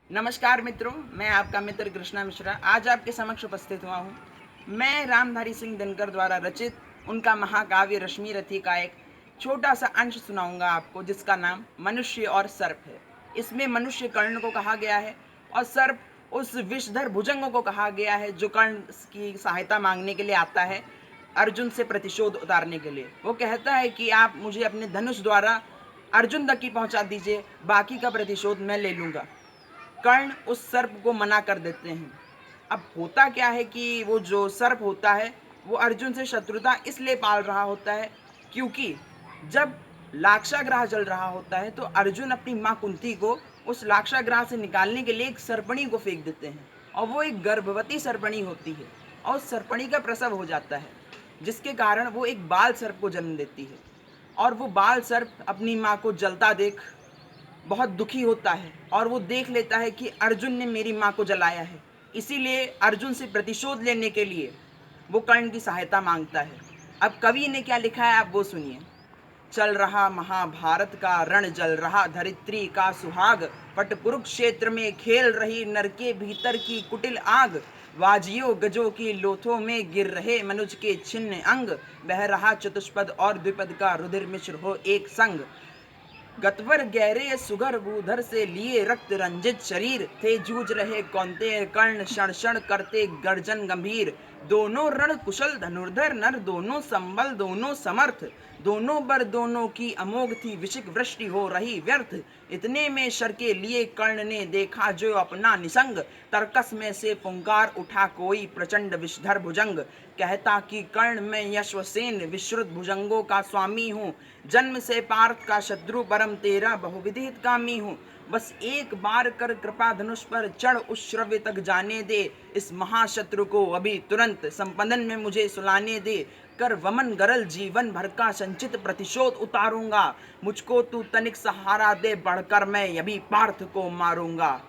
नमस्कार मित्रों, मैं आपका मित्र कृष्णा मिश्रा आज आपके समक्ष उपस्थित हुआ हूँ। मैं रामधारी सिंह दिनकर द्वारा रचित उनका महाकाव्य रश्मि रथी का एक छोटा सा अंश सुनाऊंगा आपको, जिसका नाम मनुष्य और सर्प है। इसमें मनुष्य कर्ण को कहा गया है और सर्प उस विषधर भुजंग को कहा गया है जो कर्ण की सहायता मांगने के लिए आता है अर्जुन से प्रतिशोध उतारने के लिए। वो कहता है कि आप मुझे अपने धनुष द्वारा अर्जुन तक की पहुंचा दीजिए, बाकी का प्रतिशोध मैं ले लूंगा। कर्ण उस सर्प को मना कर देते हैं। अब होता क्या है कि वो जो सर्प होता है वो अर्जुन से शत्रुता इसलिए पाल रहा होता है क्योंकि जब लाक्षाग्रह जल रहा होता है तो अर्जुन अपनी माँ कुंती को उस लाक्षाग्रह से निकालने के लिए एक सर्पणी को फेंक देते हैं और वो एक गर्भवती सर्पणी होती है और उस सर्पणी का प्रसव हो जाता है, जिसके कारण वो एक बाल सर्प को जन्म देती है। और वो बाल सर्प अपनी माँ को जलता देख बहुत दुखी होता है और वो देख लेता है कि अर्जुन ने मेरी माँ को जलाया है। इसीलिए अर्जुन से प्रतिशोध लेने के लिए वो कर्ण की सहायता मांगता है। अब कवि ने क्या लिखा है आप वो सुनिए। चल रहा महाभारत का रण, जल रहा धरित्री का सुहाग, पट कुरुक्षेत्र में खेल रही नर के भीतर की कुटिल आग, वाजियों गजों की लोथों में गिर रहे मनुज के छिन्न अंग, बह रहा चतुष्पद और द्विपद का रुधिर मिश्र हो एक संग, गतवर गहरे सुगर भूधर से लिए रक्त रंजित शरीर, थे जूझ रहे कौन्तेय कर्ण क्षण क्षण करते गर्जन गंभीर, दोनों रण कुशल धनुर्धर नर, दोनों संबल दोनों समर्थ, दोनों बर दोनों की अमोघ थी विशिक वृष्टि हो रही व्यर्थ, इतने में शर के लिए कर्ण ने देखा जो अपना निसंग, तरकस में से पुंकार उठा कोई प्रचंड विषधर भुजंग, कहता कि कर्ण मैं यशवसेन विश्रुत भुजंगों का स्वामी हूँ, जन्म से पार्थ का शत्रु परम तेरा बहुविध हितकामी हूँ, बस एक बार कर कृपा धनुष पर चढ़ उस श्रव्य तक जाने दे, इस महाशत्रु को अभी तुरंत संपदन में मुझे सुलाने दे, कर वमन गरल जीवन भर का संचित प्रतिशोध उतारूंगा, मुझको तू तनिक सहारा दे बढ़कर मैं अभी पार्थ को मारूंगा।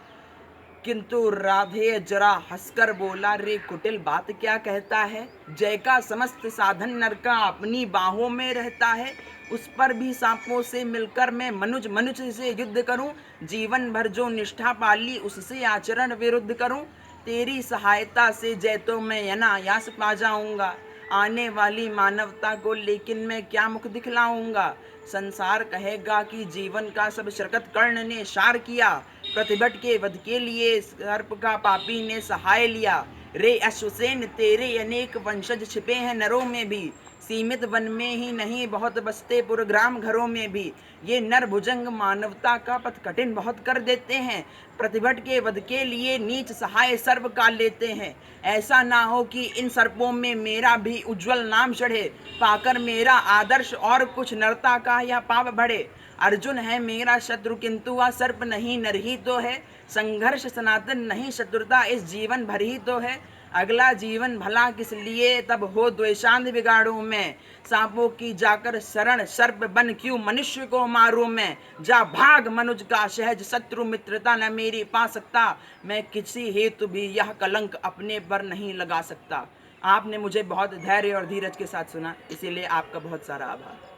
किंतु राधे जरा हंसकर बोला, रे कुटिल बात क्या कहता है, जय का समस्त साधन नर का अपनी बाहों में रहता है, उस पर भी सांपों से मिलकर मैं मनुज मनुज से युद्ध करूं, जीवन भर जो निष्ठा पाली उससे आचरण विरुद्ध करूं, तेरी सहायता से जय तो मैं अनायास पा जाऊंगा, आने वाली मानवता को लेकिन मैं क्या मुख दिखलाऊंगा, संसार कहेगा कि जीवन का सब शरकत कर्ण ने सार किया, प्रतिभट के वध के लिए सर्प का पापी ने सहाय लिया, रे अश्वसेन तेरे अनेक वंशज छिपे हैं नरों में भी, सीमित वन में ही नहीं बहुत बसते पुरग्राम घरों में भी, ये नर भुजंग मानवता का पथ कठिन बहुत कर देते हैं, प्रतिभट के वध के लिए नीच सहाय सर्प का लेते हैं, ऐसा ना हो कि इन सर्पों में मेरा भी उज्जवल नाम चढ़े, पाकर मेरा आदर्श और कुछ नरता का यह पाप बढ़े, अर्जुन है मेरा शत्रु किंतु वह सर्प नहीं नर ही तो है, संघर्ष सनातन नहीं शत्रुता इस जीवन भर ही तो है, अगला जीवन भला किस लिए तब हो द्वेषांध बिगाड़ूं मैं, सांपों की जाकर शरण सर्प बन क्यों मनुष्य को मारूं मैं, जा भाग मनुज का सहज शत्रु मित्रता न मेरी पा सकता, मैं किसी हेतु भी यह कलंक अपने पर नहीं लगा सकता। आपने मुझे बहुत धैर्य और धीरज के साथ सुना, इसीलिए आपका बहुत सारा आभार।